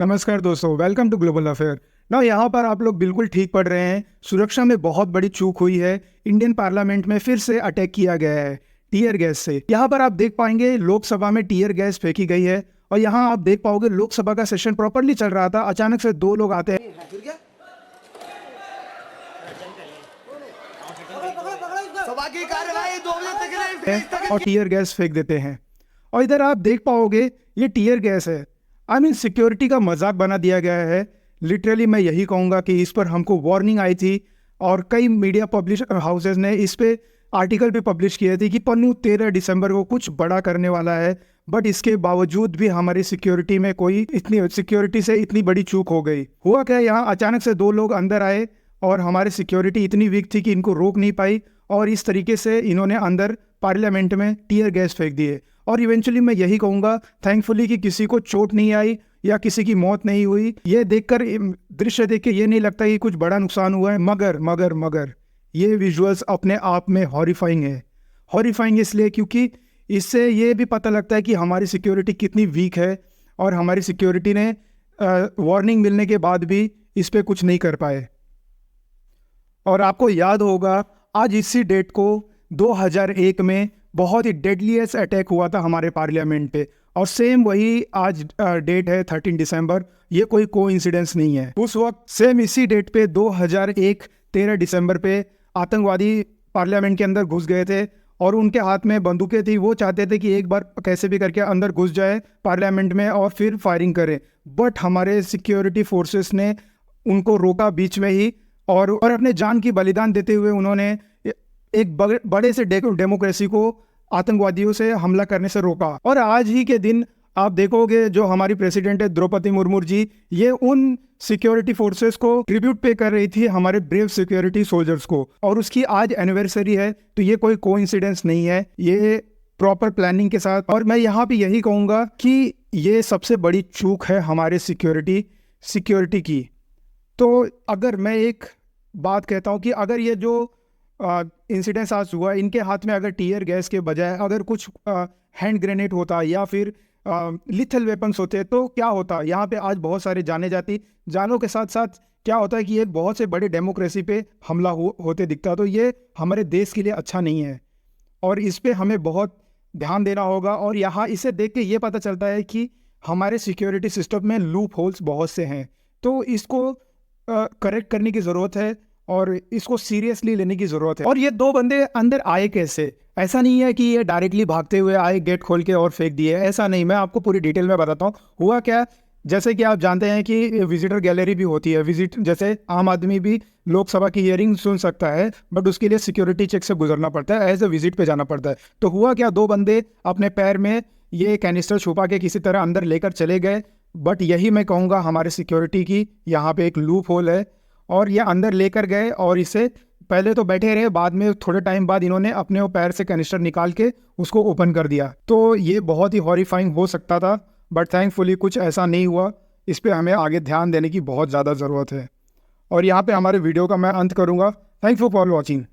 नमस्कार दोस्तों, welcome to global affair. ना यहाँ पर आप लोग बिल्कुल ठीक पढ़ रहे हैं। सुरक्षा में बहुत बड़ी चूक हुई है। इंडियन पार्लियामेंट में फिर से अटैक किया गया है टीयर गैस से। यहाँ पर आप देख पाएंगे लोकसभा में टीयर गैस फेंकी गई है और यहाँ आप देख पाओगे लोकसभा का सेशन प्रॉपरली चल रहा था, अचानक से दो लोग आते हैं और टीयर गैस फेंक देते हैं। और इधर आप देख पाओगे ये टीयर गैस है। आई मीन सिक्योरिटी का मजाक बना दिया गया है। लिटरली मैं यही कहूँगा कि इस पर हमको वार्निंग आई थी और कई मीडिया पब्लिश हाउसेज ने इस पे आर्टिकल भी पब्लिश किए थे कि पन्नू 13 दिसंबर को कुछ बड़ा करने वाला है। बट इसके बावजूद भी हमारी सिक्योरिटी में सिक्योरिटी से इतनी बड़ी चूक हो गई। हुआ क्या, यहाँ अचानक से दो लोग अंदर आए और हमारी सिक्योरिटी इतनी वीक थी कि इनको रोक नहीं पाई और इस तरीके से इन्होंने अंदर पार्लियामेंट में टीयर गैस फेंक दिए। और इवेंचुअली मैं यही कहूँगा थैंकफुली कि किसी को चोट नहीं आई या किसी की मौत नहीं हुई। ये देखकर दृश्य देख के ये नहीं लगता कि कुछ बड़ा नुकसान हुआ है, मगर ये विजुअल्स अपने आप में हॉरिफाइंग है। हॉरिफाइंग इसलिए क्योंकि इससे ये भी पता लगता है कि हमारी सिक्योरिटी कितनी वीक है और हमारी सिक्योरिटी ने वार्निंग मिलने के बाद भी इस पर कुछ नहीं कर पाए। और आपको याद होगा आज इसी डेट को 2001 में बहुत ही डेडलीस्ट अटैक हुआ था हमारे पार्लियामेंट पे और सेम वही आज डेट है 13 दिसंबर। ये कोई कोइंसिडेंस नहीं है। उस वक्त सेम इसी डेट पे 2001 13 दिसंबर पे आतंकवादी पार्लियामेंट के अंदर घुस गए थे और उनके हाथ में बंदूकें थी। वो चाहते थे कि एक बार कैसे भी करके अंदर घुस जाए पार्लियामेंट में और फिर फायरिंग करे। बट हमारे सिक्योरिटी फोर्सेस ने उनको रोका बीच में ही और अपने जान की बलिदान देते हुए उन्होंने एक बड़े से डेमोक्रेसी को आतंकवादियों से हमला करने से रोका। और आज ही के दिन आप देखोगे जो हमारी प्रेसिडेंट है द्रौपदी मुर्मू जी, ये उन सिक्योरिटी फोर्सेस को ट्रिब्यूट पे कर रही थी हमारे ब्रेव सिक्योरिटी सोल्जर्स को, और उसकी आज एनिवर्सरी है। तो ये कोई कोइंसिडेंस नहीं है, ये प्रॉपर प्लानिंग के साथ। और मैं यहाँ पे यही कहूँगा कि ये सबसे बड़ी चूक है हमारे सिक्योरिटी की। तो अगर मैं एक बात कहता हूँ कि अगर ये जो इंसिडेंस आज हुआ, इनके हाथ में अगर टीयर गैस के बजाय अगर कुछ हैंड ग्रेनेड होता या फिर लिथल वेपन्स होते तो क्या होता। यहाँ पे आज बहुत सारे जाने जाती, जानों के साथ साथ क्या होता है कि एक बहुत से बड़े डेमोक्रेसी पे हमला होते दिखता। तो ये हमारे देश के लिए अच्छा नहीं है और इस पे हमें बहुत ध्यान देना होगा। और यहाँ इसे देख के ये पता चलता है कि हमारे सिक्योरिटी सिस्टम में लूप होल्स बहुत से हैं, तो इसको करेक्ट करने की ज़रूरत है और इसको सीरियसली लेने की ज़रूरत है। और ये दो बंदे अंदर आए कैसे? ऐसा नहीं है कि ये डायरेक्टली भागते हुए आए, गेट खोल के और फेंक दिए, ऐसा नहीं। मैं आपको पूरी डिटेल में बताता हूँ हुआ क्या। जैसे कि आप जानते हैं कि विजिटर गैलरी भी होती है। जैसे आम आदमी भी लोकसभा की हियरिंग सुन सकता है, बट उसके लिए सिक्योरिटी चेक से गुजरना पड़ता है, एज ए विजिट पे जाना पड़ता है। तो हुआ क्या, दो बंदे अपने पैर में ये कैनिस्टर छुपा के किसी तरह अंदर लेकर चले गए। बट यही मैं कहूँगा हमारे सिक्योरिटी की यहाँ पे एक लूप होल है और ये अंदर लेकर गए और इसे पहले तो बैठे रहे, बाद में थोड़े टाइम बाद इन्होंने अपने वो पैर से कैनिस्टर निकाल के उसको ओपन कर दिया। तो ये बहुत ही हॉरिफाइंग हो सकता था, बट थैंकफुली कुछ ऐसा नहीं हुआ। इस पे हमें आगे ध्यान देने की बहुत ज़्यादा ज़रूरत है। और यहाँ पे हमारे वीडियो का मैं अंत करूँगा। Thank you for watching.